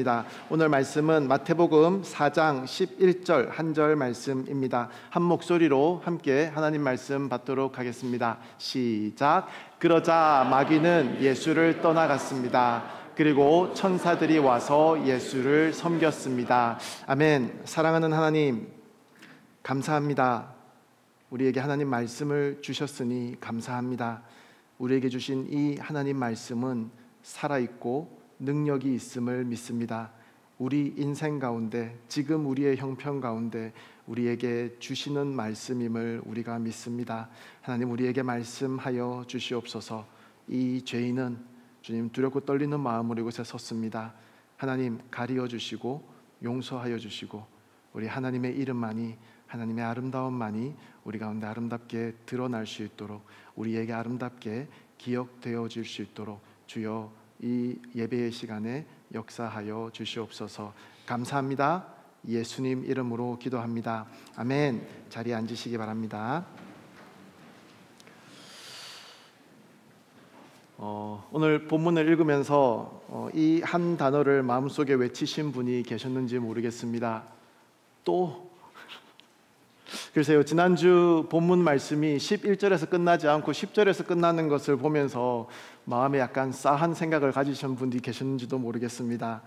하겠습니다. 오늘 말씀은 마태복음 4장 11절 한 절 말씀입니다. 한 목소리로 함께 하나님 말씀 받도록 하겠습니다. 시작. 그러자 마귀는 예수를 떠나갔습니다. 그리고 천사들이 와서 예수를 섬겼습니다. 아멘. 사랑하는 하나님, 감사합니다. 우리에게 하나님 말씀을 주셨으니 감사합니다. 우리에게 주신 이 하나님 말씀은 살아있고 능력이 있음을 믿습니다. 우리 인생 가운데, 지금 우리의 형편 가운데 우리에게 주시는 말씀임을 우리가 믿습니다. 하나님, 우리에게 말씀하여 주시옵소서. 이 죄인은 주님 두렵고 떨리는 마음으로 이곳에 섰습니다. 하나님, 가리어 주시고 용서하여 주시고 우리 하나님의 이름만이, 하나님의 아름다움만이 우리 가운데 아름답게 드러날 수 있도록, 우리에게 아름답게 기억되어질 수 있도록 주여 이 예배의 시간에 역사하여 주시옵소서. 감사합니다. 예수님 이름으로 기도합니다. 아멘. 자리에 앉으시기 바랍니다. 오늘 본문을 읽으면서 이 한 단어를 마음속에 외치신 분이 계셨는지 모르겠습니다. 또 글쎄요, 지난주 본문 말씀이 11절에서 끝나지 않고 10절에서 끝나는 것을 보면서 마음에 약간 싸한 생각을 가지신 분들이 계셨는지도 모르겠습니다.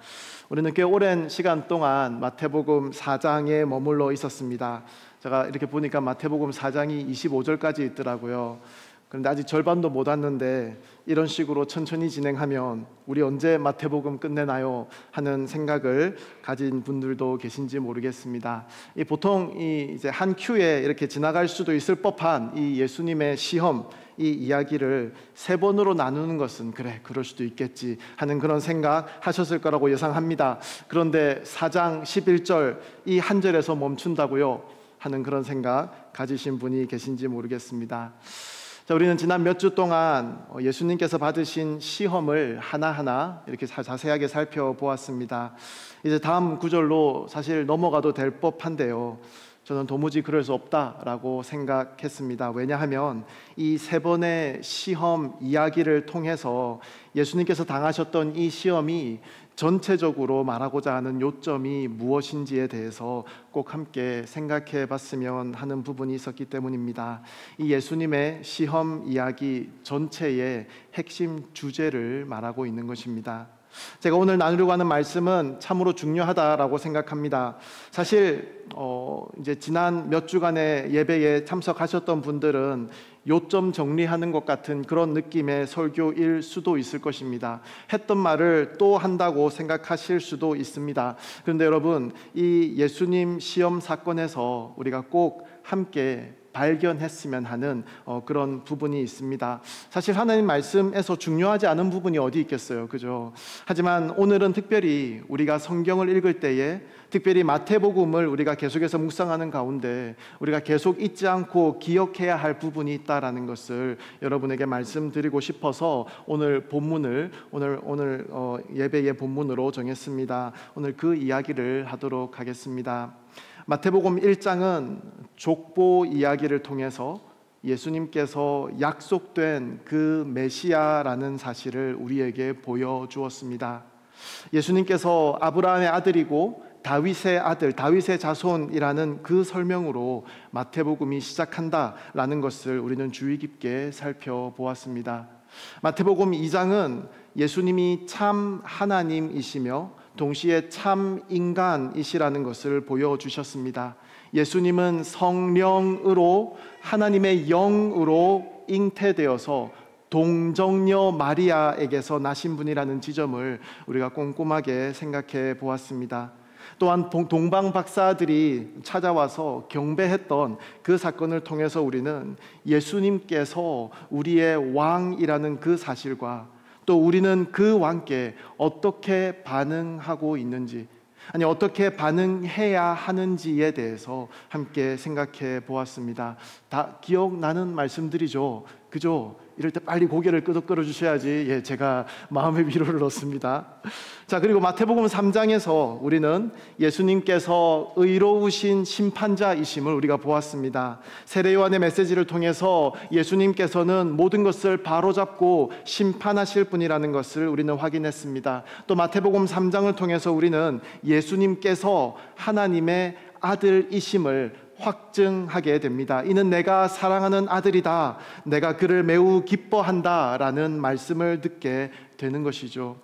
우리는 꽤 오랜 시간 동안 마태복음 4장에 머물러 있었습니다. 제가 이렇게 보니까 마태복음 4장이 25절까지 있더라고요. 그런데 아직 절반도 못 왔는데 이런 식으로 천천히 진행하면 우리 언제 마태복음 끝내나요? 하는 생각을 가진 분들도 계신지 모르겠습니다. 보통 이제 한 큐에 이렇게 지나갈 수도 있을 법한 이 예수님의 시험, 이 이야기를 세 번으로 나누는 것은 그래, 그럴 수도 있겠지 하는 그런 생각 하셨을 거라고 예상합니다. 그런데 4장 11절 이 한 절에서 멈춘다고요? 하는 그런 생각 가지신 분이 계신지 모르겠습니다. 자, 우리는 지난 몇 주 동안 예수님께서 받으신 시험을 하나하나 이렇게 자세하게 살펴보았습니다. 이제 다음 구절로 사실 넘어가도 될 법한데요, 저는 도무지 그럴 수 없다라고 생각했습니다. 왜냐하면 이 세 번의 시험 이야기를 통해서 예수님께서 당하셨던 이 시험이 전체적으로 말하고자 하는 요점이 무엇인지에 대해서 꼭 함께 생각해 봤으면 하는 부분이 있었기 때문입니다. 이 예수님의 시험 이야기 전체의 핵심 주제를 말하고 있는 것입니다. 제가 오늘 나누려고 하는 말씀은 참으로 중요하다라고 생각합니다. 사실 이제 지난 몇 주간의 예배에 참석하셨던 분들은 요점 정리하는 것 같은 그런 느낌의 설교일 수도 있을 것입니다. 했던 말을 또 한다고 생각하실 수도 있습니다. 그런데 여러분, 이 예수님 시험 사건에서 우리가 꼭 함께 발견했으면 하는 그런 부분이 있습니다. 사실 하나님 말씀에서 중요하지 않은 부분이 어디 있겠어요, 그죠? 하지만 오늘은 특별히 우리가 성경을 읽을 때에, 특별히 마태복음을 우리가 계속해서 묵상하는 가운데 우리가 계속 잊지 않고 기억해야 할 부분이 있다라는 것을 여러분에게 말씀드리고 싶어서 오늘 본문을 오늘 예배의 본문으로 정했습니다. 오늘 그 이야기를 하도록 하겠습니다. 마태복음 1장은 족보 이야기를 통해서 예수님께서 약속된 그 메시아라는 사실을 우리에게 보여주었습니다. 예수님께서 아브라함의 아들이고 다윗의 아들, 다윗의 자손이라는 그 설명으로 마태복음이 시작한다라는 것을 우리는 주의 깊게 살펴보았습니다. 마태복음 2장은 예수님이 참 하나님이시며 동시에 참 인간이시라는 것을 보여주셨습니다. 예수님은 성령으로, 하나님의 영으로 잉태되어서 동정녀 마리아에게서 나신 분이라는 지점을 우리가 꼼꼼하게 생각해 보았습니다. 또한 동방 박사들이 찾아와서 경배했던 그 사건을 통해서 우리는 예수님께서 우리의 왕이라는 그 사실과 또 우리는 그 왕께 어떻게 반응하고 있는지, 아니 어떻게 반응해야 하는지에 대해서 함께 생각해 보았습니다. 다 기억나는 말씀들이죠, 그죠? 이럴 때 빨리 고개를 끄덕거려 주셔야지 제가 마음의 위로를 얻습니다. 자, 그리고 마태복음 3장에서 우리는 예수님께서 의로우신 심판자이심을 우리가 보았습니다. 세례 요한의 메시지를 통해서 예수님께서는 모든 것을 바로잡고 심판하실 분이라는 것을 우리는 확인했습니다. 또 마태복음 3장을 통해서 우리는 예수님께서 하나님의 아들이심을 확증하게 됩니다. 이는 내가 사랑하는 아들이다, 내가 그를 매우 기뻐한다 라는 말씀을 듣게 되는 것이죠.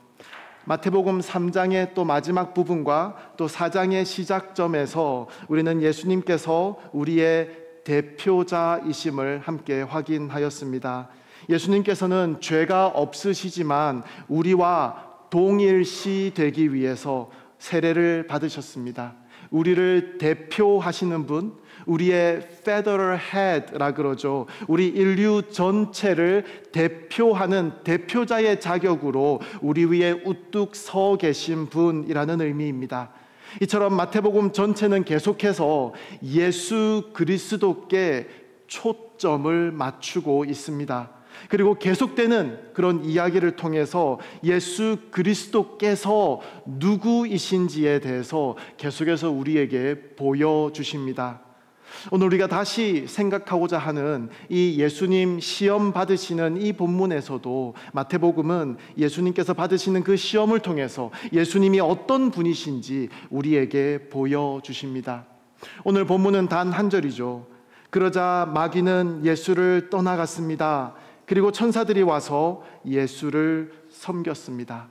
마태복음 3장의 또 마지막 부분과 또 4장의 시작점에서 우리는 예수님께서 우리의 대표자이심을 함께 확인하였습니다. 예수님께서는 죄가 없으시지만 우리와 동일시 되기 위해서 세례를 받으셨습니다. 우리를 대표하시는 분, 우리의 Federal Head라 그러죠. 우리 인류 전체를 대표하는 대표자의 자격으로 우리 위에 우뚝 서 계신 분이라는 의미입니다. 이처럼 마태복음 전체는 계속해서 예수 그리스도께 초점을 맞추고 있습니다. 그리고 계속되는 그런 이야기를 통해서 예수 그리스도께서 누구이신지에 대해서 계속해서 우리에게 보여주십니다. 오늘 우리가 다시 생각하고자 하는 이 예수님 시험 받으시는 이 본문에서도 마태복음은 예수님께서 받으시는 그 시험을 통해서 예수님이 어떤 분이신지 우리에게 보여주십니다. 오늘 본문은 단 한 절이죠. 그러자 마귀는 예수를 떠나갔습니다. 그리고 천사들이 와서 예수를 섬겼습니다.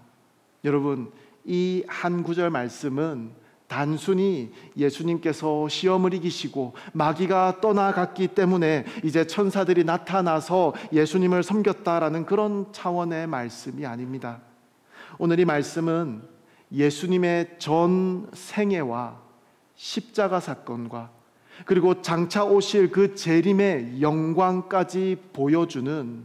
여러분, 이 한 구절 말씀은 단순히 예수님께서 시험을 이기시고 마귀가 떠나갔기 때문에 이제 천사들이 나타나서 예수님을 섬겼다라는 그런 차원의 말씀이 아닙니다. 오늘 이 말씀은 예수님의 전 생애와 십자가 사건과 그리고 장차 오실 그 재림의 영광까지 보여주는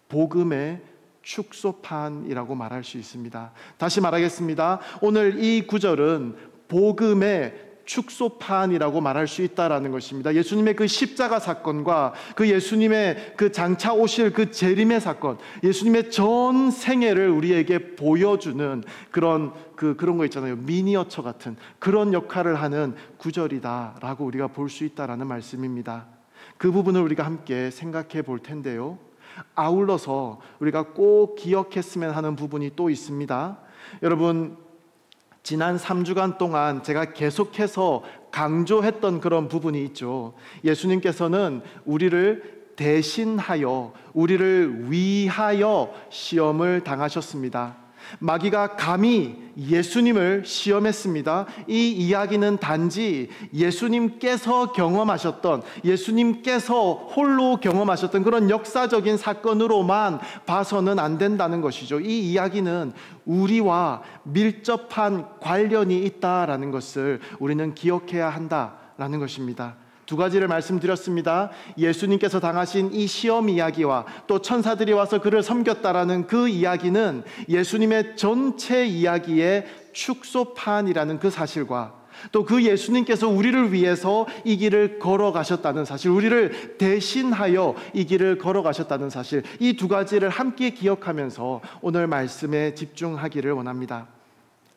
복음의 축소판이라고 말할 수 있습니다. 다시 말하겠습니다. 오늘 이 구절은 복음의 축소판이라고 말할 수 있다라는 것입니다. 예수님의 그 십자가 사건과 그 예수님의 그 장차 오실 그 재림의 사건, 예수님의 전 생애를 우리에게 보여주는 그런 거 있잖아요. 미니어처 같은 그런 역할을 하는 구절이다라고 우리가 볼 수 있다라는 말씀입니다. 그 부분을 우리가 함께 생각해 볼 텐데요. 아울러서 우리가 꼭 기억했으면 하는 부분이 또 있습니다. 여러분, 지난 3주간 동안 제가 계속해서 강조했던 그런 부분이 있죠. 예수님께서는 우리를 대신하여, 우리를 위하여 시험을 당하셨습니다. 마귀가 감히 예수님을 시험했습니다. 이 이야기는 단지 예수님께서 경험하셨던, 예수님께서 홀로 경험하셨던 그런 역사적인 사건으로만 봐서는 안 된다는 것이죠. 이 이야기는 우리와 밀접한 관련이 있다라는 것을 우리는 기억해야 한다라는 것입니다. 두 가지를 말씀드렸습니다. 예수님께서 당하신 이 시험 이야기와 또 천사들이 와서 그를 섬겼다라는 그 이야기는 예수님의 전체 이야기의 축소판이라는 그 사실과 또 그 예수님께서 우리를 위해서 이 길을 걸어가셨다는 사실, 우리를 대신하여 이 길을 걸어가셨다는 사실, 이 두 가지를 함께 기억하면서 오늘 말씀에 집중하기를 원합니다.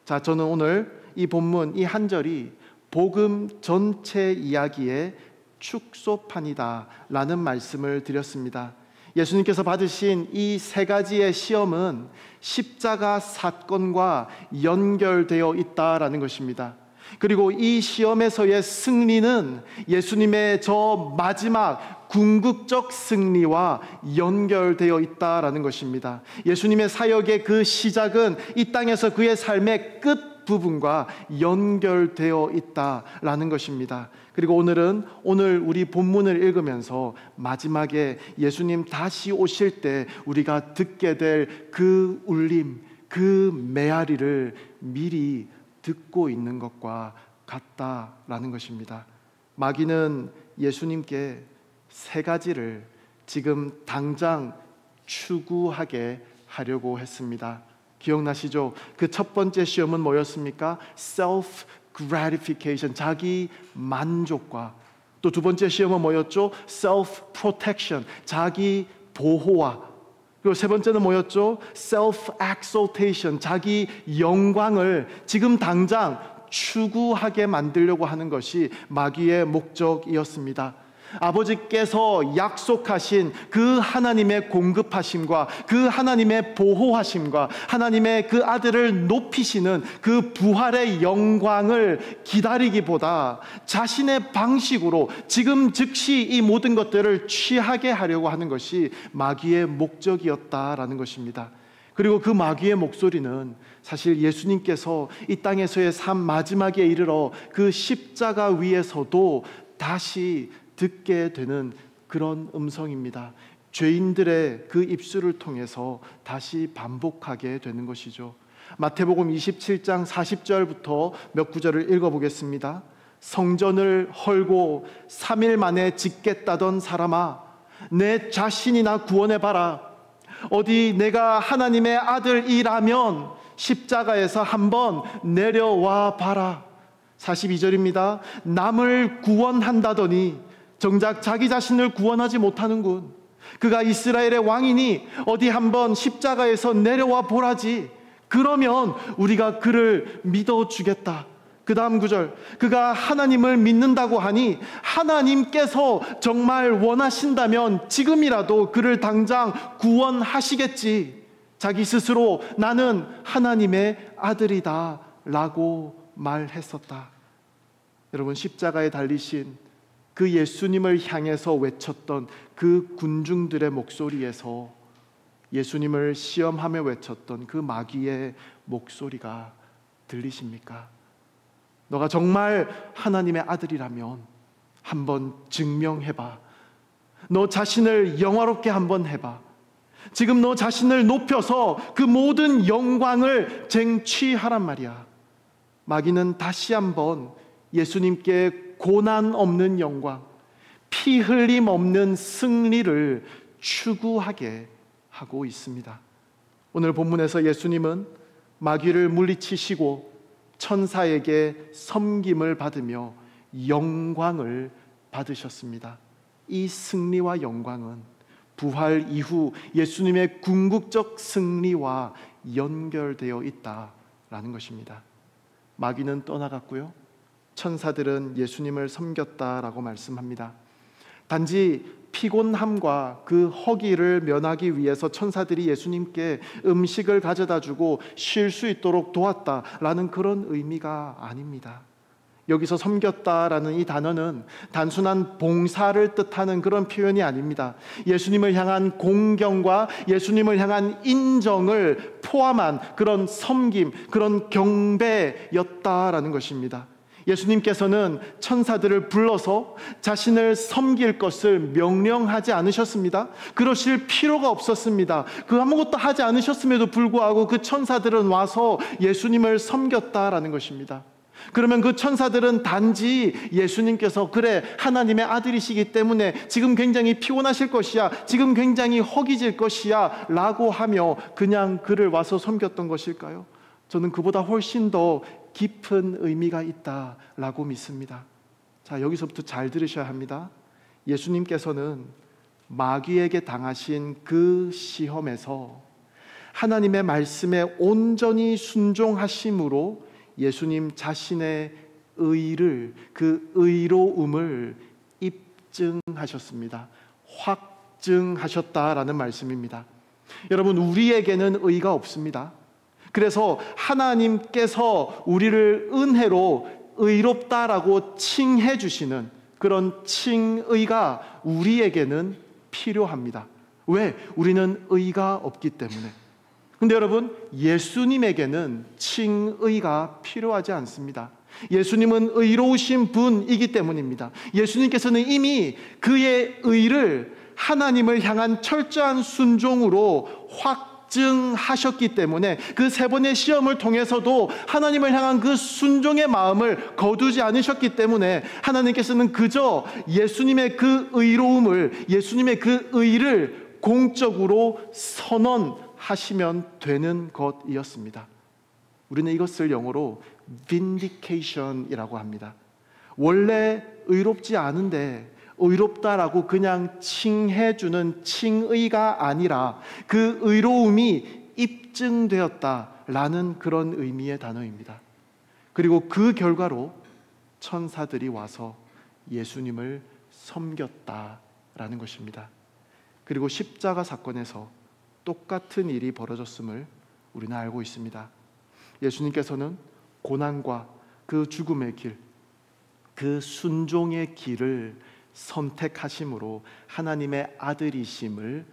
자, 저는 오늘 이 본문 이 한 절이 복음 전체 이야기의 축소판이다 라는 말씀을 드렸습니다. 예수님께서 받으신 이 세 가지의 시험은 십자가 사건과 연결되어 있다라는 것입니다. 그리고 이 시험에서의 승리는 예수님의 저 마지막 궁극적 승리와 연결되어 있다라는 것입니다. 예수님의 사역의 그 시작은 이 땅에서 그의 삶의 끝 부분과 연결되어 있다라는 것입니다. 그리고 오늘 우리 본문을 읽으면서 마지막에 예수님 다시 오실 때 우리가 듣게 될 그 울림, 그 메아리를 미리 듣고 있는 것과 같다라는 것입니다. 마귀는 예수님께 세 가지를 지금 당장 추구하게 하려고 했습니다. 기억나시죠? 그 첫 번째 시험은 뭐였습니까? self gratification, 자기 만족과 또 두 번째 시험은 뭐였죠? self protection, 자기 보호와 그리고 세 번째는 뭐였죠? self-exaltation, 자기 영광을 지금 당장 추구하게 만들려고 하는 것이 마귀의 목적이었습니다. 아버지께서 약속하신 그 하나님의 공급하심과 그 하나님의 보호하심과 하나님의 그 아들을 높이시는 그 부활의 영광을 기다리기보다 자신의 방식으로 지금 즉시 이 모든 것들을 취하게 하려고 하는 것이 마귀의 목적이었다라는 것입니다. 그리고 그 마귀의 목소리는 사실 예수님께서 이 땅에서의 삶 마지막에 이르러 그 십자가 위에서도 다시 듣게 되는 그런 음성입니다. 죄인들의 그 입술을 통해서 다시 반복하게 되는 것이죠. 마태복음 27장 40절부터 몇 구절을 읽어보겠습니다. 성전을 헐고 3일 만에 짓겠다던 사람아, 내 자신이나 구원해봐라. 어디 내가 하나님의 아들이라면 십자가에서 한번 내려와 봐라. 42절입니다. 남을 구원한다더니 정작 자기 자신을 구원하지 못하는군. 그가 이스라엘의 왕이니 어디 한번 십자가에서 내려와 보라지. 그러면 우리가 그를 믿어주겠다. 그 다음 구절, 그가 하나님을 믿는다고 하니 하나님께서 정말 원하신다면 지금이라도 그를 당장 구원하시겠지. 자기 스스로 나는 하나님의 아들이다 라고 말했었다. 여러분, 십자가에 달리신 그 예수님을 향해서 외쳤던 그 군중들의 목소리에서 예수님을 시험하며 외쳤던 그 마귀의 목소리가 들리십니까? 너가 정말 하나님의 아들이라면 한번 증명해봐. 너 자신을 영화롭게 한번 해봐. 지금 너 자신을 높여서 그 모든 영광을 쟁취하란 말이야. 마귀는 다시 한번 예수님께 고난 없는 영광, 피 흘림 없는 승리를 추구하게 하고 있습니다. 오늘 본문에서 예수님은 마귀를 물리치시고 천사에게 섬김을 받으며 영광을 받으셨습니다. 이 승리와 영광은 부활 이후 예수님의 궁극적 승리와 연결되어 있다라는 것입니다. 마귀는 떠나갔고요, 천사들은 예수님을 섬겼다라고 말씀합니다. 단지 피곤함과 그 허기를 면하기 위해서 천사들이 예수님께 음식을 가져다 주고 쉴 수 있도록 도왔다라는 그런 의미가 아닙니다. 여기서 섬겼다라는 이 단어는 단순한 봉사를 뜻하는 그런 표현이 아닙니다. 예수님을 향한 공경과 예수님을 향한 인정을 포함한 그런 섬김, 그런 경배였다라는 것입니다. 예수님께서는 천사들을 불러서 자신을 섬길 것을 명령하지 않으셨습니다. 그러실 필요가 없었습니다. 그 아무것도 하지 않으셨음에도 불구하고 그 천사들은 와서 예수님을 섬겼다라는 것입니다. 그러면 그 천사들은 단지 예수님께서 그래 하나님의 아들이시기 때문에 지금 굉장히 피곤하실 것이야, 지금 굉장히 허기질 것이야 라고 하며 그냥 그를 와서 섬겼던 것일까요? 저는 그보다 훨씬 더 깊은 의미가 있다라고 믿습니다. 자, 여기서부터 잘 들으셔야 합니다. 예수님께서는 마귀에게 당하신 그 시험에서 하나님의 말씀에 온전히 순종하심으로 예수님 자신의 의를, 그 의로움을 입증하셨습니다. 확증하셨다라는 말씀입니다. 여러분, 우리에게는 의가 없습니다. 그래서 하나님께서 우리를 은혜로 의롭다라고 칭해 주시는 그런 칭의가 우리에게는 필요합니다. 왜? 우리는 의가 없기 때문에. 근데 여러분, 예수님에게는 칭의가 필요하지 않습니다. 예수님은 의로우신 분이기 때문입니다. 예수님께서는 이미 그의 의를 하나님을 향한 철저한 순종으로 확증하셨기 때문에 그 세 번의 시험을 통해서도 하나님을 향한 그 순종의 마음을 거두지 않으셨기 때문에 하나님께서는 그저 예수님의 그 의로움을, 예수님의 그 의를 공적으로 선언하시면 되는 것이었습니다. 우리는 이것을 영어로 vindication이라고 합니다. 원래 의롭지 않은데 의롭다라고 그냥 칭해주는 칭의가 아니라 그 의로움이 입증되었다라는 그런 의미의 단어입니다. 그리고 그 결과로 천사들이 와서 예수님을 섬겼다라는 것입니다. 그리고 십자가 사건에서 똑같은 일이 벌어졌음을 우리는 알고 있습니다. 예수님께서는 고난과 그 죽음의 길, 그 순종의 길을 선택하심으로 하나님의 아들이심을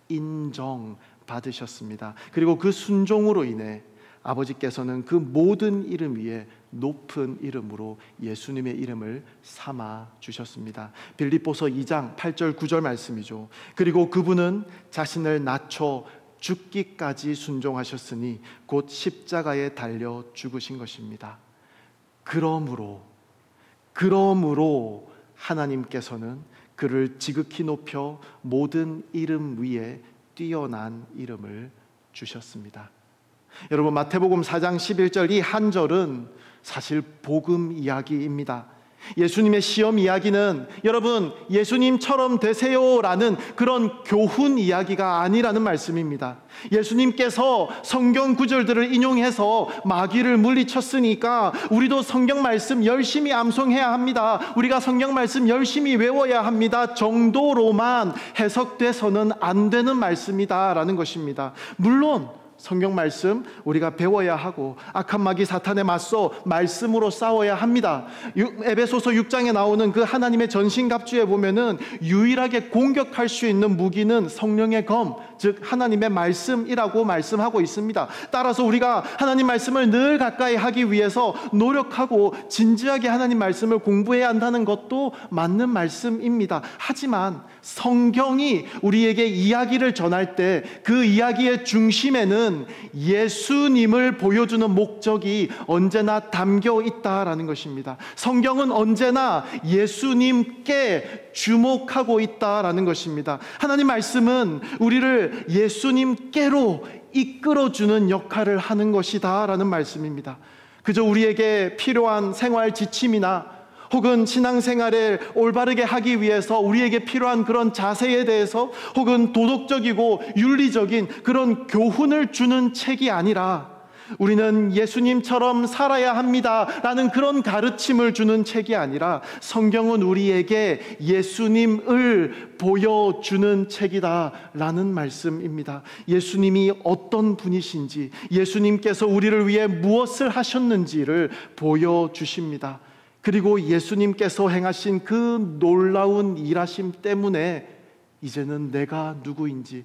인정받으셨습니다. 그리고 그 순종으로 인해 아버지께서는 그 모든 이름 위에 높은 이름으로 예수님의 이름을 삼아 주셨습니다. 빌립보서 2장 8절 9절 말씀이죠. 그리고 그분은 자신을 낮춰 죽기까지 순종하셨으니 곧 십자가에 달려 죽으신 것입니다. 그러므로 하나님께서는 그를 지극히 높여 모든 이름 위에 뛰어난 이름을 주셨습니다. 여러분, 마태복음 4장 11절 이 한 절은 사실 복음 이야기입니다. 예수님의 시험 이야기는 여러분 예수님처럼 되세요라는 그런 교훈 이야기가 아니라는 말씀입니다. 예수님께서 성경 구절들을 인용해서 마귀를 물리쳤으니까 우리도 성경 말씀 열심히 암송해야 합니다. 우리가 성경 말씀 열심히 외워야 합니다. 정도로만 해석돼서는 안 되는 말씀이다라는 것입니다. 물론 성경 말씀 우리가 배워야 하고 악한 마귀 사탄에 맞서 말씀으로 싸워야 합니다. 에베소서 6장에 나오는 그 하나님의 전신갑주에 보면은 유일하게 공격할 수 있는 무기는 성령의 검, 즉 하나님의 말씀이라고 말씀하고 있습니다. 따라서 우리가 하나님 말씀을 늘 가까이 하기 위해서 노력하고 진지하게 하나님 말씀을 공부해야 한다는 것도 맞는 말씀입니다. 하지만 성경이 우리에게 이야기를 전할 때 그 이야기의 중심에는 예수님을 보여주는 목적이 언제나 담겨 있다라는 것입니다. 성경은 언제나 예수님께 주목하고 있다라는 것입니다. 하나님 말씀은 우리를 예수님께로 이끌어주는 역할을 하는 것이다 라는 말씀입니다. 그저 우리에게 필요한 생활 지침이나 혹은 신앙생활을 올바르게 하기 위해서 우리에게 필요한 그런 자세에 대해서 혹은 도덕적이고 윤리적인 그런 교훈을 주는 책이 아니라 우리는 예수님처럼 살아야 합니다 라는 그런 가르침을 주는 책이 아니라 성경은 우리에게 예수님을 보여주는 책이다 라는 말씀입니다. 예수님이 어떤 분이신지, 예수님께서 우리를 위해 무엇을 하셨는지를 보여주십니다. 그리고 예수님께서 행하신 그 놀라운 일하심 때문에 이제는 내가 누구인지,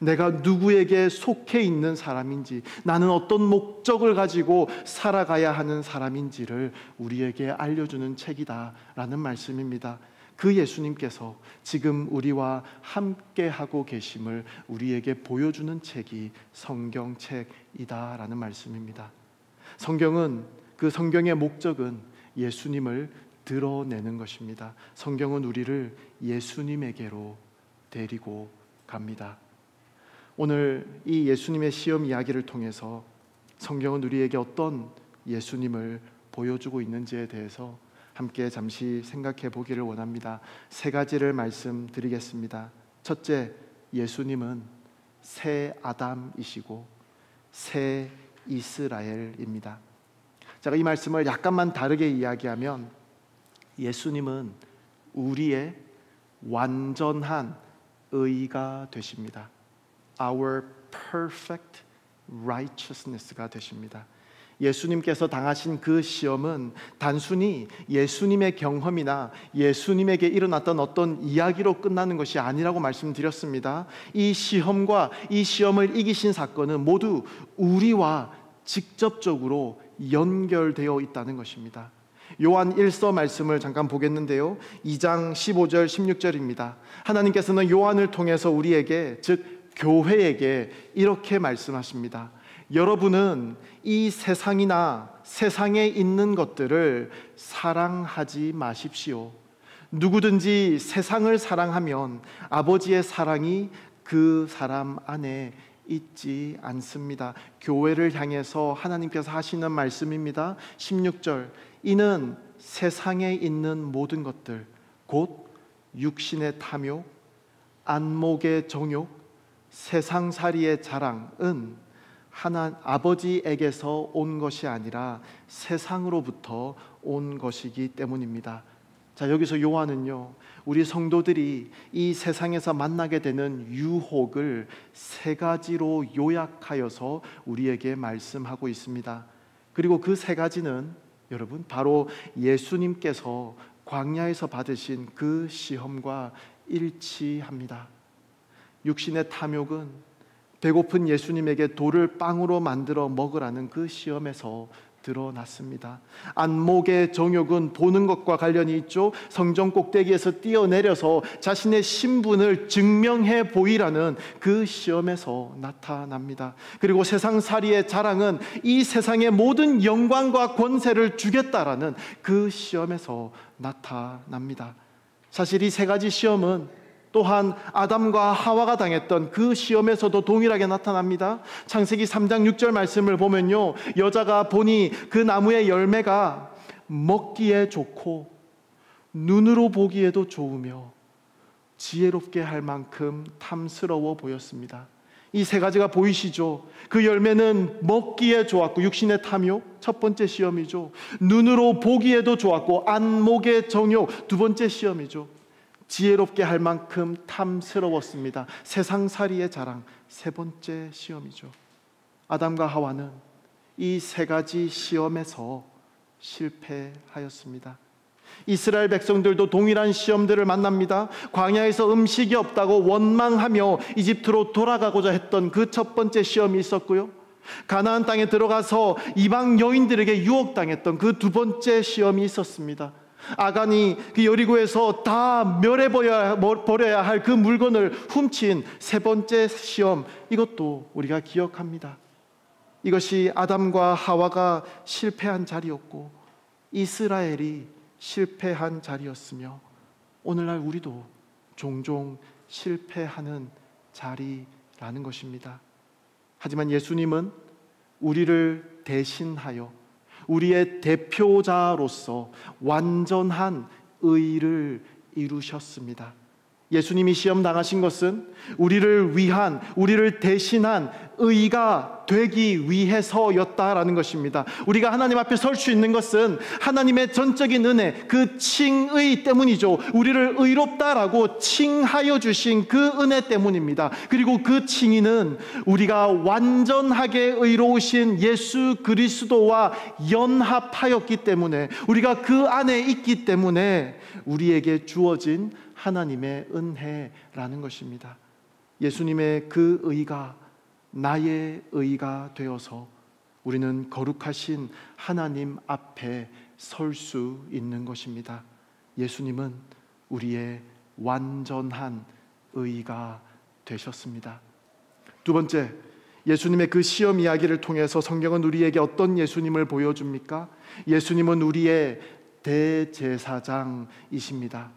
내가 누구에게 속해 있는 사람인지, 나는 어떤 목적을 가지고 살아가야 하는 사람인지를 우리에게 알려주는 책이다라는 말씀입니다. 그 예수님께서 지금 우리와 함께하고 계심을 우리에게 보여주는 책이 성경책이다라는 말씀입니다. 성경은, 그 성경의 목적은 예수님을 드러내는 것입니다. 성경은 우리를 예수님에게로 데리고 갑니다. 오늘 이 예수님의 시험 이야기를 통해서 성경은 우리에게 어떤 예수님을 보여주고 있는지에 대해서 함께 잠시 생각해 보기를 원합니다. 세 가지를 말씀드리겠습니다. 첫째, 예수님은 새 아담이시고 새 이스라엘입니다. 제가 이 말씀을 약간만 다르게 이야기하면 예수님은 우리의 완전한 의가 되십니다. Our perfect righteousness가 되십니다. 예수님께서 당하신 그 시험은 단순히 예수님의 경험이나 예수님에게 일어났던 어떤 이야기로 끝나는 것이 아니라고 말씀드렸습니다. 이 시험과 이 시험을 이기신 사건은 모두 우리와 직접적으로 연결되어 있다는 것입니다. 요한 1서 말씀을 잠깐 보겠는데요, 2장 15절 16절입니다. 하나님께서는 요한을 통해서 우리에게, 즉 교회에게 이렇게 말씀하십니다. 여러분은 이 세상이나 세상에 있는 것들을 사랑하지 마십시오. 누구든지 세상을 사랑하면 아버지의 사랑이 그 사람 안에 있지 않습니다. 교회를 향해서 하나님께서 하시는 말씀입니다. 16절, 이는 세상에 있는 모든 것들 곧 육신의 탐욕, 안목의 정욕, 세상살이의 자랑은 아버지에게서 온 것이 아니라 세상으로부터 온 것이기 때문입니다. 자, 여기서 요한은요, 우리 성도들이 이 세상에서 만나게 되는 유혹을 세 가지로 요약하여서 우리에게 말씀하고 있습니다. 그리고 그 세 가지는 여러분 바로 예수님께서 광야에서 받으신 그 시험과 일치합니다. 육신의 탐욕은 배고픈 예수님에게 돌을 빵으로 만들어 먹으라는 그 시험에서 드러났습니다. 안목의 정욕은 보는 것과 관련이 있죠. 성전 꼭대기에서 뛰어내려서 자신의 신분을 증명해 보이라는 그 시험에서 나타납니다. 그리고 세상살이의 자랑은 이 세상의 모든 영광과 권세를 주겠다라는 그 시험에서 나타납니다. 사실 이 세 가지 시험은 또한 아담과 하와가 당했던 그 시험에서도 동일하게 나타납니다. 창세기 3장 6절 말씀을 보면요, 여자가 보니 그 나무의 열매가 먹기에 좋고 눈으로 보기에도 좋으며 지혜롭게 할 만큼 탐스러워 보였습니다. 이 세 가지가 보이시죠? 그 열매는 먹기에 좋았고, 육신의 탐욕 첫 번째 시험이죠. 눈으로 보기에도 좋았고, 안목의 정욕 두 번째 시험이죠. 지혜롭게 할 만큼 탐스러웠습니다. 세상살이의 자랑 세 번째 시험이죠. 아담과 하와는 이 세 가지 시험에서 실패하였습니다. 이스라엘 백성들도 동일한 시험들을 만납니다. 광야에서 음식이 없다고 원망하며 이집트로 돌아가고자 했던 그 첫 번째 시험이 있었고요, 가나안 땅에 들어가서 이방 여인들에게 유혹당했던 그 두 번째 시험이 있었습니다. 아간이 그 여리고에서 다 멸해버려야 할 그 물건을 훔친 세 번째 시험, 이것도 우리가 기억합니다. 이것이 아담과 하와가 실패한 자리였고 이스라엘이 실패한 자리였으며 오늘날 우리도 종종 실패하는 자리라는 것입니다. 하지만 예수님은 우리를 대신하여 우리의 대표자로서 완전한 의를 이루셨습니다. 예수님이 시험 당하신 것은 우리를 위한, 우리를 대신한 의가 되기 위해서였다라는 것입니다. 우리가 하나님 앞에 설 수 있는 것은 하나님의 전적인 은혜, 그 칭의 때문이죠. 우리를 의롭다라고 칭하여 주신 그 은혜 때문입니다. 그리고 그 칭의는 우리가 완전하게 의로우신 예수 그리스도와 연합하였기 때문에, 우리가 그 안에 있기 때문에 우리에게 주어진 하나님의 은혜라는 것입니다. 예수님의 그 의가 나의 의가 되어서 우리는 거룩하신 하나님 앞에 설 수 있는 것입니다. 예수님은 우리의 완전한 의가 되셨습니다. 두 번째, 예수님의 그 시험 이야기를 통해서 성경은 우리에게 어떤 예수님을 보여줍니까? 예수님은 우리의 대제사장이십니다.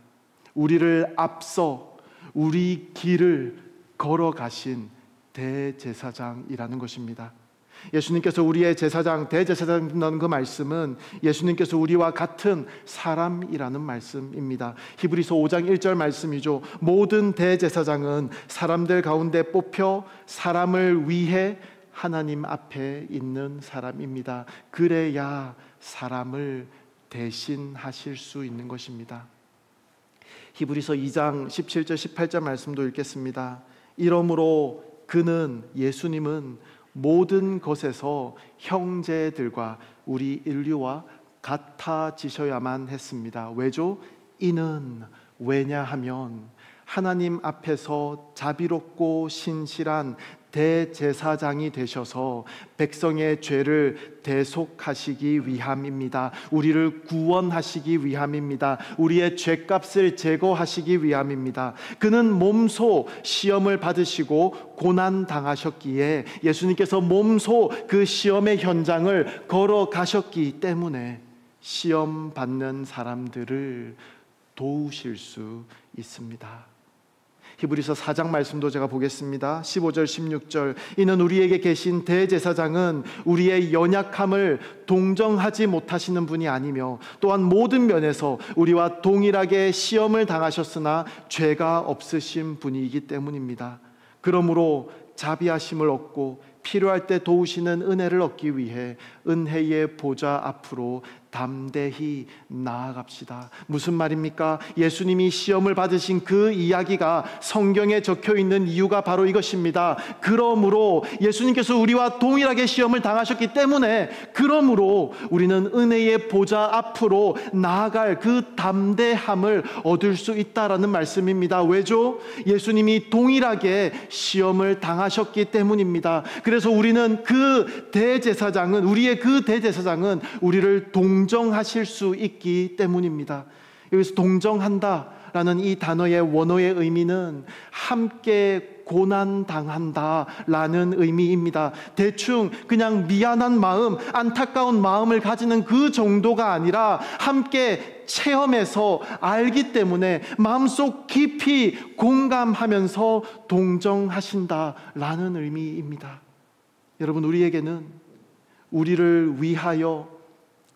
우리를 앞서 우리 길을 걸어가신 대제사장이라는 것입니다. 예수님께서 우리의 제사장, 대제사장이라는 그 말씀은 예수님께서 우리와 같은 사람이라는 말씀입니다. 히브리서 5장 1절 말씀이죠. 모든 대제사장은 사람들 가운데 뽑혀 사람을 위해 하나님 앞에 있는 사람입니다. 그래야 사람을 대신하실 수 있는 것입니다. 히브리서 2장 17절 18절 말씀도 읽겠습니다. 이러므로 그는, 예수님은 모든 것에서 형제들과 우리 인류와 같아지셔야만 했습니다. 왜죠? 이는, 왜냐하면 하나님 앞에서 자비롭고 신실한 대제사장이 되셔서 백성의 죄를 대속하시기 위함입니다. 우리를 구원하시기 위함입니다. 우리의 죄값을 제거하시기 위함입니다. 그는 몸소 시험을 받으시고 고난 당하셨기에, 예수님께서 몸소 그 시험의 현장을 걸어가셨기 때문에 시험 받는 사람들을 도우실 수 있습니다. 히브리서 4장 말씀도 제가 보겠습니다. 15절 16절. 이는 우리에게 계신 대제사장은 우리의 연약함을 동정하지 못하시는 분이 아니며 또한 모든 면에서 우리와 동일하게 시험을 당하셨으나 죄가 없으신 분이기 때문입니다. 그러므로 자비하심을 얻고 필요할 때 도우시는 은혜를 얻기 위해 은혜의 보좌 앞으로 담대히 나아갑시다. 무슨 말입니까? 예수님이 시험을 받으신 그 이야기가 성경에 적혀 있는 이유가 바로 이것입니다. 그러므로 예수님께서 우리와 동일하게 시험을 당하셨기 때문에, 그러므로 우리는 은혜의 보좌 앞으로 나아갈 그 담대함을 얻을 수 있다라는 말씀입니다. 왜죠? 예수님이 동일하게 시험을 당하셨기 때문입니다. 그래서 우리는 우리의 그 대제사장은 우리를 동정하실 수 있기 때문입니다. 여기서 동정한다라는 이 단어의 원어의 의미는 함께 고난당한다라는 의미입니다. 대충 그냥 미안한 마음, 안타까운 마음을 가지는 그 정도가 아니라 함께 체험해서 알기 때문에 마음속 깊이 공감하면서 동정하신다라는 의미입니다. 여러분, 우리에게는 우리를 위하여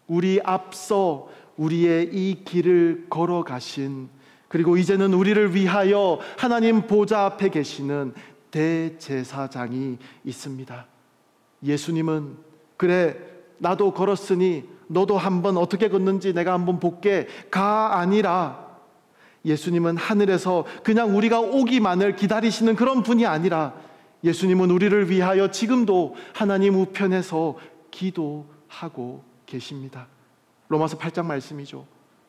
우리 앞서 우리의 이 길을 걸어가신, 그리고 이제는 우리를 위하여 하나님 보좌 앞에 계시는 대제사장이 있습니다. 예수님은 그래 나도 걸었으니 너도 한번 어떻게 걷는지 내가 한번 볼게 가 아니라, 예수님은 하늘에서 그냥 우리가 오기만을 기다리시는 그런 분이 아니라 예수님은 우리를 위하여 지금도 하나님 우편에서 기도하고 계십니다. 로마서 8장 말씀이죠.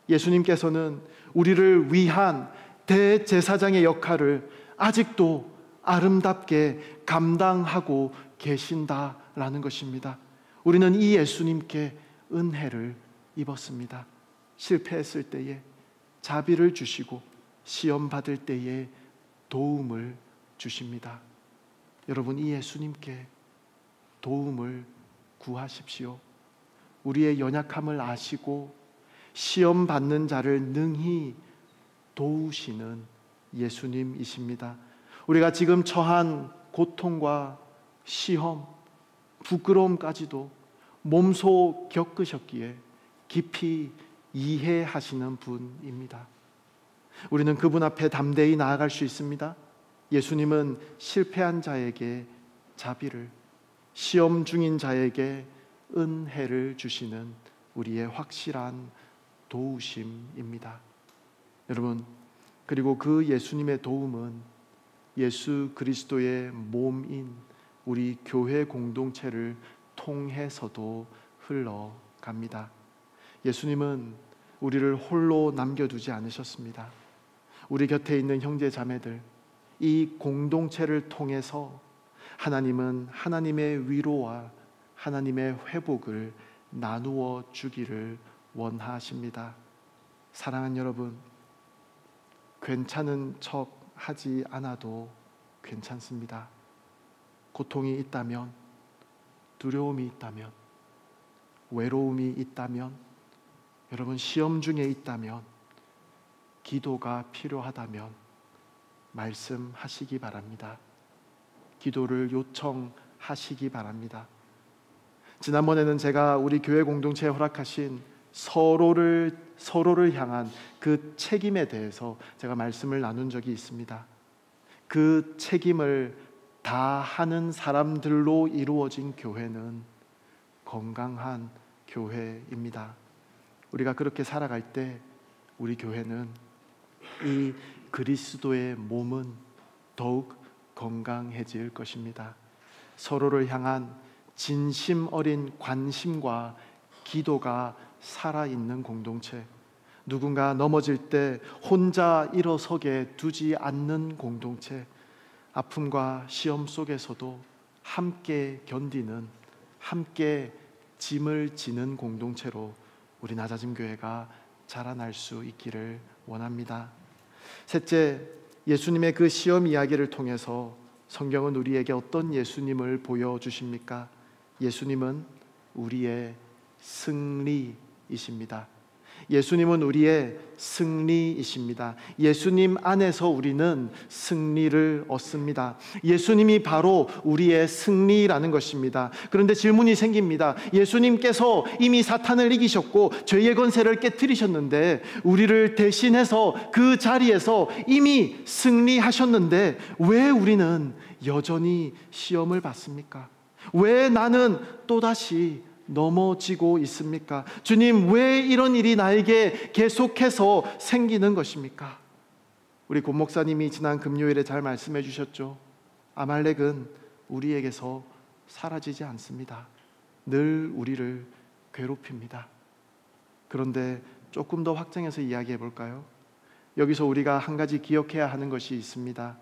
예수님께서는 우리를 위한 대제사장의 역할을 아직도 아름답게 감당하고 계신다라는 것입니다. 우리는 이 예수님께 은혜를 입었습니다. 실패했을 때에 자비를 주시고 시험 받을 때에 도움을 주십니다. 여러분, 이 예수님께 도움을 구하십시오. 우리의 연약함을 아시고 시험 받는 자를 능히 도우시는 예수님이십니다. 우리가 지금 처한 고통과 시험, 부끄러움까지도 몸소 겪으셨기에 깊이 이해하시는 분입니다. 우리는 그분 앞에 담대히 나아갈 수 있습니다. 예수님은 실패한 자에게 자비를, 시험 중인 자에게 은혜를 주시는 우리의 확실한 도우심입니다. 여러분, 그리고 그 예수님의 도움은 예수 그리스도의 몸인 우리 교회 공동체를 통해서도 흘러갑니다. 예수님은 우리를 홀로 남겨두지 않으셨습니다. 우리 곁에 있는 형제 자매들, 이 공동체를 통해서 하나님은 하나님의 위로와 하나님의 회복을 나누어 주기를 원하십니다. 사랑하는 여러분, 괜찮은 척 하지 않아도 괜찮습니다. 고통이 있다면, 두려움이 있다면, 외로움이 있다면, 여러분 시험 중에 있다면, 기도가 필요하다면 말씀하시기 바랍니다. 기도를 요청하시기 바랍니다. 지난번에는 제가 우리 교회 공동체에 허락하신 서로를 향한 그 책임에 대해서 제가 말씀을 나눈 적이 있습니다. 그 책임을 다 하는 사람들로 이루어진 교회는 건강한 교회입니다. 우리가 그렇게 살아갈 때 우리 교회는 이 그리스도의 몸은 더욱 건강해질 것입니다. 서로를 향한 진심 어린 관심과 기도가 살아있는 공동체, 누군가 넘어질 때 혼자 일어서게 두지 않는 공동체, 아픔과 시험 속에서도 함께 견디는, 함께 짐을 지는 공동체로 우리 낮아짐 교회가 자라날 수 있기를 원합니다. 셋째, 예수님의 그 시험 이야기를 통해서 성경은 우리에게 어떤 예수님을 보여주십니까? 예수님은 우리의 승리이십니다. 예수님은 우리의 승리이십니다. 예수님 안에서 우리는 승리를 얻습니다. 예수님이 바로 우리의 승리라는 것입니다. 그런데 질문이 생깁니다. 예수님께서 이미 사탄을 이기셨고 죄의 권세를 깨뜨리셨는데, 우리를 대신해서 그 자리에서 이미 승리하셨는데 왜 우리는 여전히 시험을 받습니까? 왜 나는 또다시 넘어지고 있습니까? 주님, 왜 이런 일이 나에게 계속해서 생기는 것입니까? 우리 권 목사님이 지난 금요일에 잘 말씀해 주셨죠. 아말렉은 우리에게서 사라지지 않습니다. 늘 우리를 괴롭힙니다. 그런데 조금 더 확장해서 이야기해 볼까요? 여기서 우리가 한 가지 기억해야 하는 것이 있습니다.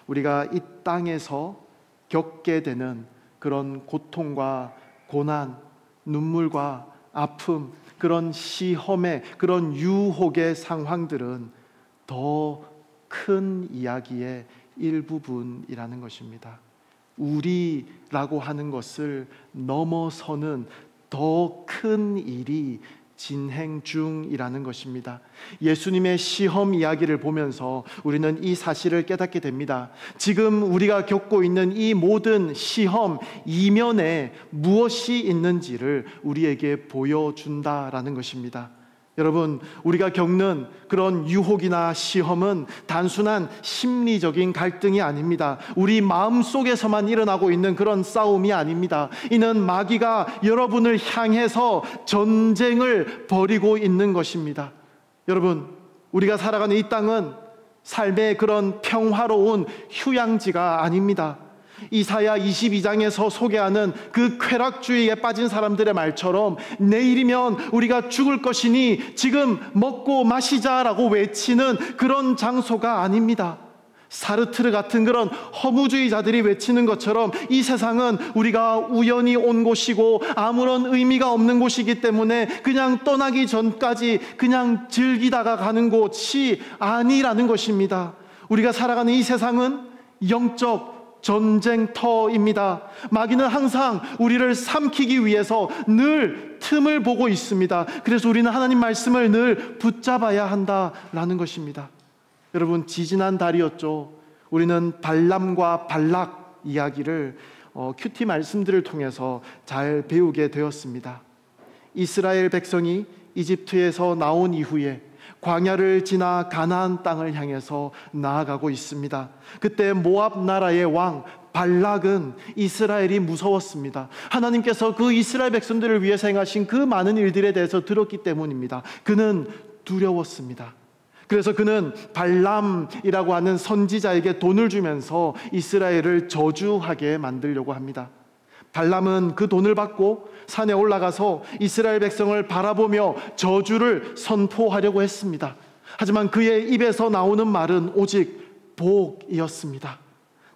우리가 이 땅에서 겪게 되는 그런 고통과 고난, 눈물과 아픔, 그런 시험의, 그런 유혹의 상황들은 더 큰 이야기의 일부분이라는 것입니다. 우리라고 하는 것을 넘어서는 더 큰 일이 진행 중이라는 것입니다. 예수님의 시험 이야기를 보면서 우리는 이 사실을 깨닫게 됩니다. 지금 우리가 겪고 있는 이 모든 시험 이면에 무엇이 있는지를 우리에게 보여준다라는 것입니다. 여러분, 우리가 겪는 그런 유혹이나 시험은 단순한 심리적인 갈등이 아닙니다. 우리 마음속에서만 일어나고 있는 그런 싸움이 아닙니다. 이는 마귀가 여러분을 향해서 전쟁을 벌이고 있는 것입니다. 여러분, 우리가 살아가는 이 땅은 삶의 그런 평화로운 휴양지가 아닙니다. 이사야 22장에서 소개하는 그 쾌락주의에 빠진 사람들의 말처럼 내일이면 우리가 죽을 것이니 지금 먹고 마시자라고 외치는 그런 장소가 아닙니다. 사르트르 같은 그런 허무주의자들이 외치는 것처럼 이 세상은 우리가 우연히 온 곳이고 아무런 의미가 없는 곳이기 때문에 그냥 떠나기 전까지 그냥 즐기다가 가는 곳이 아니라는 것입니다. 우리가 살아가는 이 세상은 영적 전쟁터입니다. 마귀는 항상 우리를 삼키기 위해서 늘 틈을 보고 있습니다. 그래서 우리는 하나님 말씀을 늘 붙잡아야 한다라는 것입니다. 여러분, 지지난 달이었죠. 우리는 발람과 발락 이야기를 큐티 말씀들을 통해서 잘 배우게 되었습니다. 이스라엘 백성이 이집트에서 나온 이후에 광야를 지나 가나안 땅을 향해서 나아가고 있습니다. 그때 모압 나라의 왕 발락은 이스라엘이 무서웠습니다. 하나님께서 그 이스라엘 백성들을 위해서 행하신 그 많은 일들에 대해서 들었기 때문입니다. 그는 두려웠습니다. 그래서 그는 발람이라고 하는 선지자에게 돈을 주면서 이스라엘을 저주하게 만들려고 합니다. 발람은 그 돈을 받고 산에 올라가서 이스라엘 백성을 바라보며 저주를 선포하려고 했습니다. 하지만 그의 입에서 나오는 말은 오직 복이었습니다.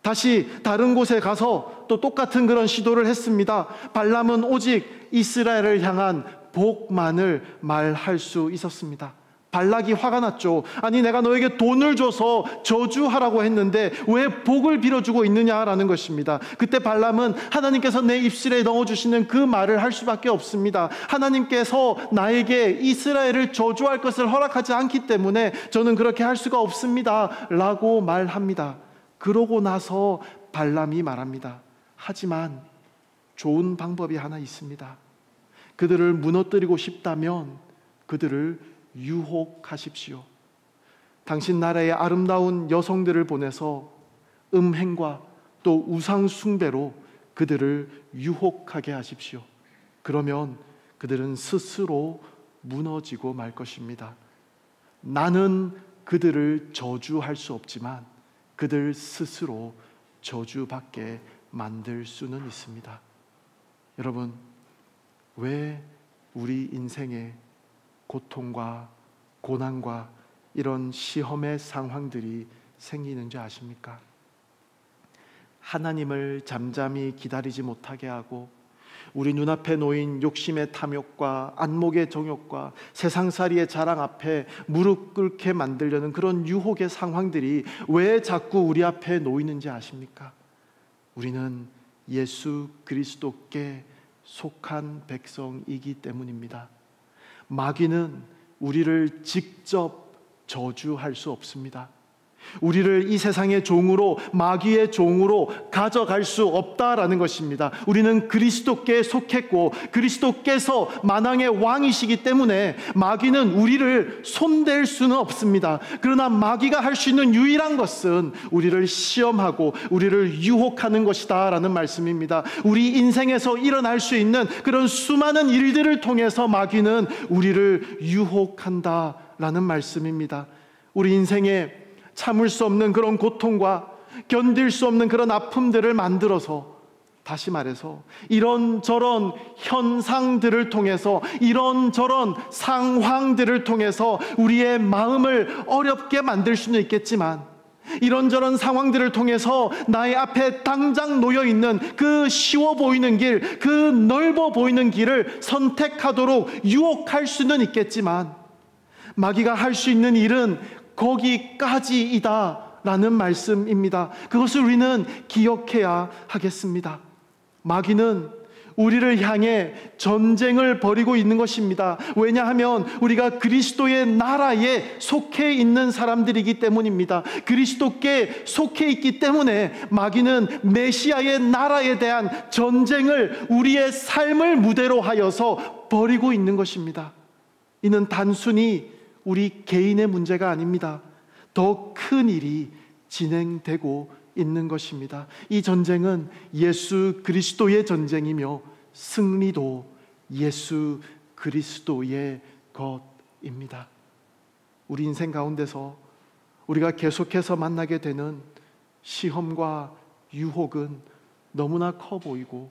다시 다른 곳에 가서 또 똑같은 그런 시도를 했습니다. 발람은 오직 이스라엘을 향한 복만을 말할 수 있었습니다. 발락이 화가 났죠. 아니, 내가 너에게 돈을 줘서 저주하라고 했는데 왜 복을 빌어주고 있느냐라는 것입니다. 그때 발람은 하나님께서 내 입술에 넣어주시는 그 말을 할 수밖에 없습니다. 하나님께서 나에게 이스라엘을 저주할 것을 허락하지 않기 때문에 저는 그렇게 할 수가 없습니다 라고 말합니다. 그러고 나서 발람이 말합니다. 하지만 좋은 방법이 하나 있습니다. 그들을 무너뜨리고 싶다면 그들을 유혹하십시오. 당신 나라의 아름다운 여성들을 보내서 음행과 또 우상 숭배로 그들을 유혹하게 하십시오. 그러면 그들은 스스로 무너지고 말 것입니다. 나는 그들을 저주할 수 없지만 그들 스스로 저주받게 만들 수는 있습니다. 여러분, 왜 우리 인생에 고통과 고난과 이런 시험의 상황들이 생기는지 아십니까? 하나님을 잠잠히 기다리지 못하게 하고 우리 눈앞에 놓인 욕심의 탐욕과 안목의 정욕과 세상살이의 자랑 앞에 무릎 꿇게 만들려는 그런 유혹의 상황들이 왜 자꾸 우리 앞에 놓이는지 아십니까? 우리는 예수 그리스도께 속한 백성이기 때문입니다. 마귀는 우리를 직접 저주할 수 없습니다. 우리를 이 세상의 종으로, 마귀의 종으로 가져갈 수 없다라는 것입니다. 우리는 그리스도께 속했고 그리스도께서 만왕의 왕이시기 때문에 마귀는 우리를 손댈 수는 없습니다. 그러나 마귀가 할 수 있는 유일한 것은 우리를 시험하고 우리를 유혹하는 것이다 라는 말씀입니다. 우리 인생에서 일어날 수 있는 그런 수많은 일들을 통해서 마귀는 우리를 유혹한다 라는 말씀입니다. 우리 인생에 참을 수 없는 그런 고통과 견딜 수 없는 그런 아픔들을 만들어서, 다시 말해서 이런저런 현상들을 통해서, 이런저런 상황들을 통해서 우리의 마음을 어렵게 만들 수는 있겠지만, 이런저런 상황들을 통해서 나의 앞에 당장 놓여있는 그 쉬워 보이는 길, 그 넓어 보이는 길을 선택하도록 유혹할 수는 있겠지만, 마귀가 할 수 있는 일은 거기까지이다 라는 말씀입니다. 그것을 우리는 기억해야 하겠습니다. 마귀는 우리를 향해 전쟁을 벌이고 있는 것입니다. 왜냐하면 우리가 그리스도의 나라에 속해 있는 사람들이기 때문입니다. 그리스도께 속해 있기 때문에 마귀는 메시아의 나라에 대한 전쟁을 우리의 삶을 무대로 하여서 벌이고 있는 것입니다. 이는 단순히 우리 개인의 문제가 아닙니다. 더 큰 일이 진행되고 있는 것입니다. 이 전쟁은 예수 그리스도의 전쟁이며 승리도 예수 그리스도의 것입니다. 우리 인생 가운데서 우리가 계속해서 만나게 되는 시험과 유혹은 너무나 커 보이고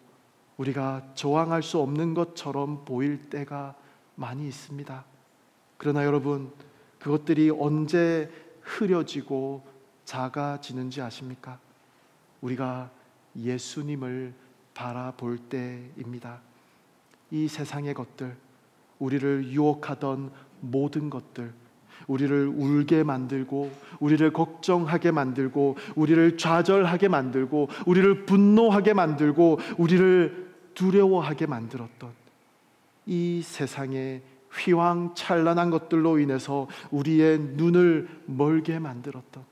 우리가 저항할 수 없는 것처럼 보일 때가 많이 있습니다. 그러나 여러분, 그것들이 언제 흐려지고 작아지는지 아십니까? 우리가 예수님을 바라볼 때입니다. 이 세상의 것들, 우리를 유혹하던 모든 것들, 우리를 울게 만들고 우리를 걱정하게 만들고 우리를 좌절하게 만들고 우리를 분노하게 만들고 우리를 두려워하게 만들었던 이 세상의 휘황찬란한 것들로 인해서 우리의 눈을 멀게 만들었던,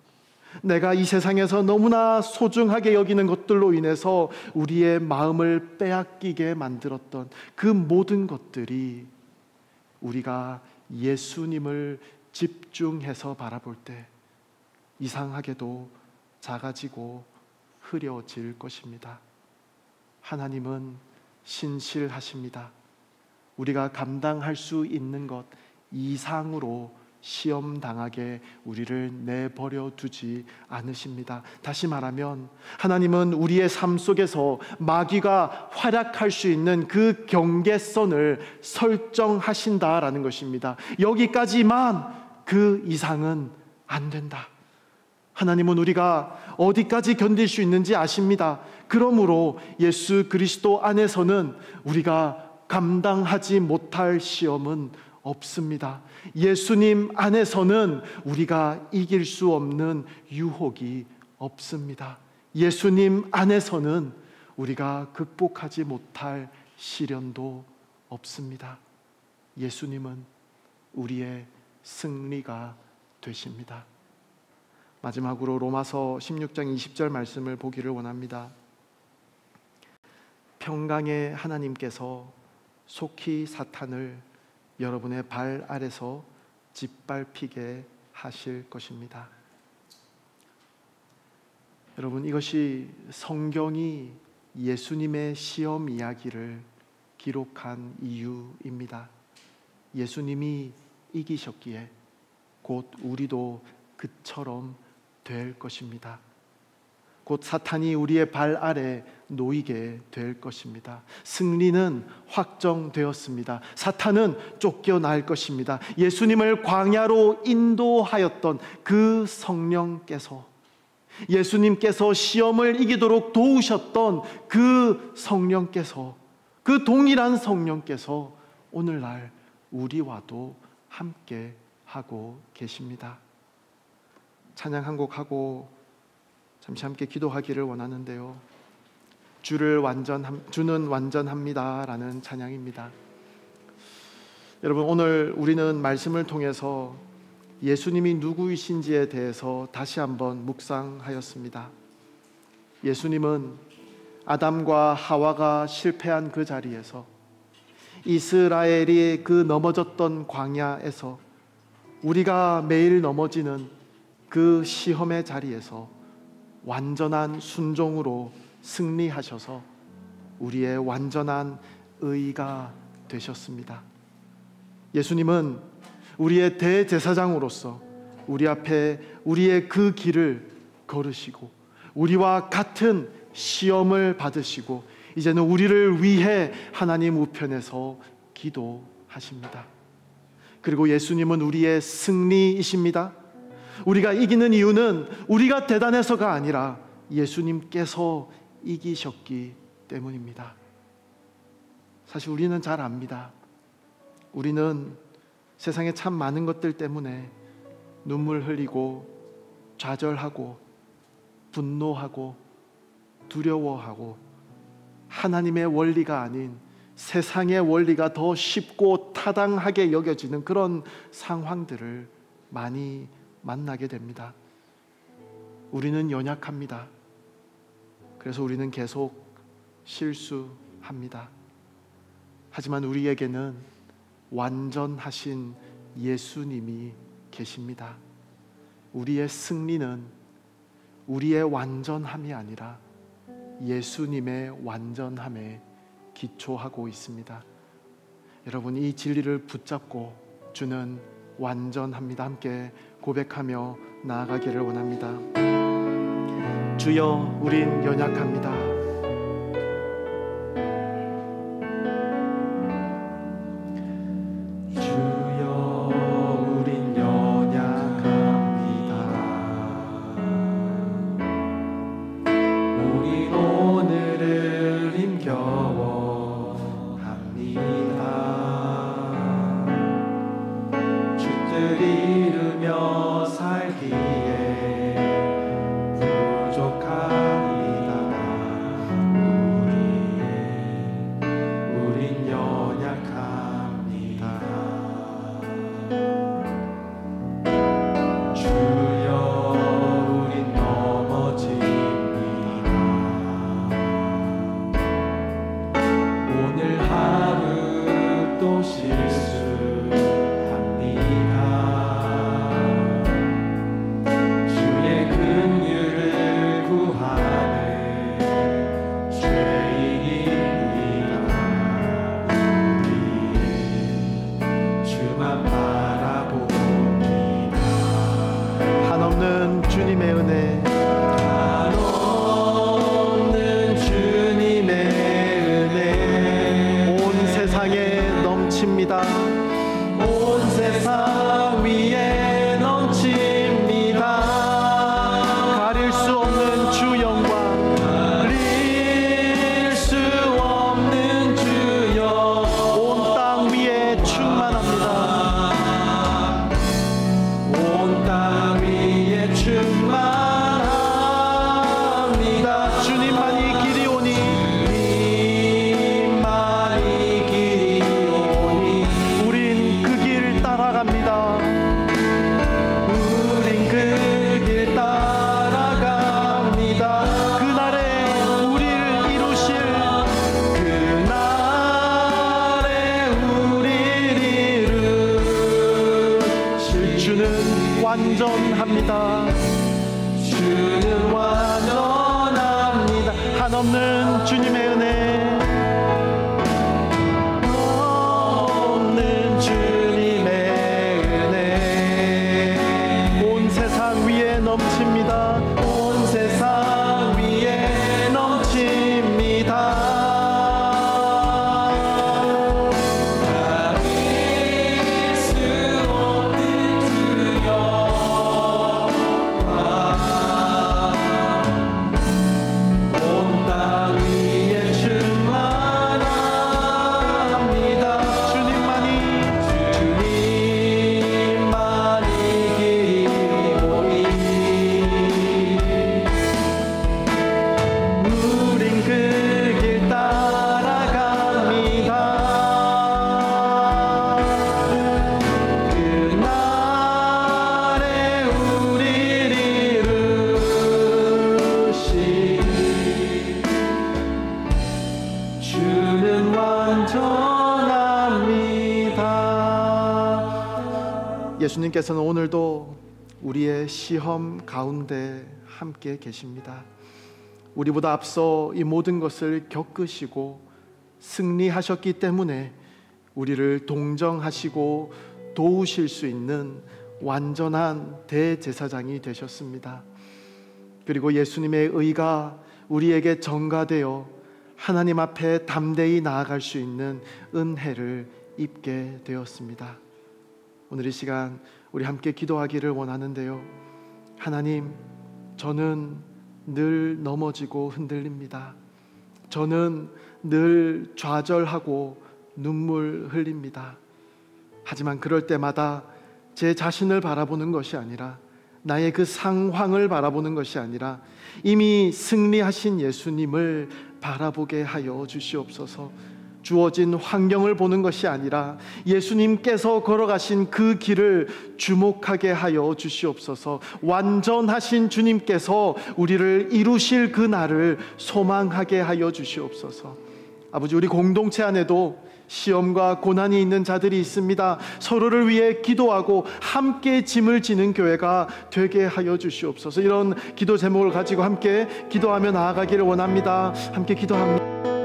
내가 이 세상에서 너무나 소중하게 여기는 것들로 인해서 우리의 마음을 빼앗기게 만들었던 그 모든 것들이 우리가 예수님을 집중해서 바라볼 때 이상하게도 작아지고 흐려질 것입니다. 하나님은 신실하십니다. 우리가 감당할 수 있는 것 이상으로 시험당하게 우리를 내버려 두지 않으십니다. 다시 말하면 하나님은 우리의 삶 속에서 마귀가 활약할 수 있는 그 경계선을 설정하신다라는 것입니다. 여기까지만, 그 이상은 안 된다. 하나님은 우리가 어디까지 견딜 수 있는지 아십니다. 그러므로 예수 그리스도 안에서는 우리가 감당하지 못할 시험은 없습니다. 예수님 안에서는 우리가 이길 수 없는 유혹이 없습니다. 예수님 안에서는 우리가 극복하지 못할 시련도 없습니다. 예수님은 우리의 승리가 되십니다. 마지막으로 로마서 16장 20절 말씀을 보기를 원합니다. 평강의 하나님께서 속히 사탄을 여러분의 발 아래서 짓밟히게 하실 것입니다. 여러분, 이것이 성경이 예수님의 시험 이야기를 기록한 이유입니다. 예수님이 이기셨기에 곧 우리도 그처럼 될 것입니다. 곧 사탄이 우리의 발 아래 놓이게 될 것입니다. 승리는 확정되었습니다. 사탄은 쫓겨날 것입니다. 예수님을 광야로 인도하였던 그 성령께서, 예수님께서 시험을 이기도록 도우셨던 그 성령께서, 그 동일한 성령께서 오늘날 우리와도 함께 하고 계십니다. 찬양 한 곡 하고 잠시 함께 기도하기를 원하는데요. 주는 완전합니다 라는 찬양입니다. 여러분, 오늘 우리는 말씀을 통해서 예수님이 누구이신지에 대해서 다시 한번 묵상하였습니다. 예수님은 아담과 하와가 실패한 그 자리에서, 이스라엘이 그 넘어졌던 광야에서, 우리가 매일 넘어지는 그 시험의 자리에서 완전한 순종으로 승리하셔서 우리의 완전한 의가 되셨습니다. 예수님은 우리의 대제사장으로서 우리 앞에 우리의 그 길을 걸으시고 우리와 같은 시험을 받으시고 이제는 우리를 위해 하나님 우편에서 기도하십니다. 그리고 예수님은 우리의 승리이십니다. 우리가 이기는 이유는 우리가 대단해서가 아니라 예수님께서 이기셨기 때문입니다. 사실 우리는 잘 압니다. 우리는 세상에 참 많은 것들 때문에 눈물 흘리고 좌절하고 분노하고 두려워하고 하나님의 원리가 아닌 세상의 원리가 더 쉽고 타당하게 여겨지는 그런 상황들을 많이 만나게 됩니다. 우리는 연약합니다. 그래서 우리는 계속 실수합니다. 하지만 우리에게는 완전하신 예수님이 계십니다. 우리의 승리는 우리의 완전함이 아니라 예수님의 완전함에 기초하고 있습니다. 여러분, 이 진리를 붙잡고 주는 완전합니다. 함께 고백하며 나아가기를 원합니다. 주여, 우린 연약합니다. 완전합니다. 주는 완전합니다. 한없는 주님의 은혜, 없는 주님의 은혜 온 세상 위에 넘칩니다. 온 세상 위에 넘칩니다. 온 땅 위에 주 예수님께서는 오늘도 우리의 시험 가운데 함께 계십니다. 우리보다 앞서 이 모든 것을 겪으시고 승리하셨기 때문에 우리를 동정하시고 도우실 수 있는 완전한 대제사장이 되셨습니다. 그리고 예수님의 의가 우리에게 전가되어 하나님 앞에 담대히 나아갈 수 있는 은혜를 입게 되었습니다. 오늘 이 시간 우리 함께 기도하기를 원하는데요. 하나님, 저는 늘 넘어지고 흔들립니다. 저는 늘 좌절하고 눈물 흘립니다. 하지만 그럴 때마다 제 자신을 바라보는 것이 아니라, 나의 그 상황을 바라보는 것이 아니라 이미 승리하신 예수님을 바라보게 하여 주시옵소서. 주어진 환경을 보는 것이 아니라 예수님께서 걸어가신 그 길을 주목하게 하여 주시옵소서. 완전하신 주님께서 우리를 이루실 그 날을 소망하게 하여 주시옵소서. 아버지, 우리 공동체 안에도 시험과 고난이 있는 자들이 있습니다. 서로를 위해 기도하고 함께 짐을 지는 교회가 되게 하여 주시옵소서. 이런 기도 제목을 가지고 함께 기도하며 나아가기를 원합니다. 함께 기도합니다.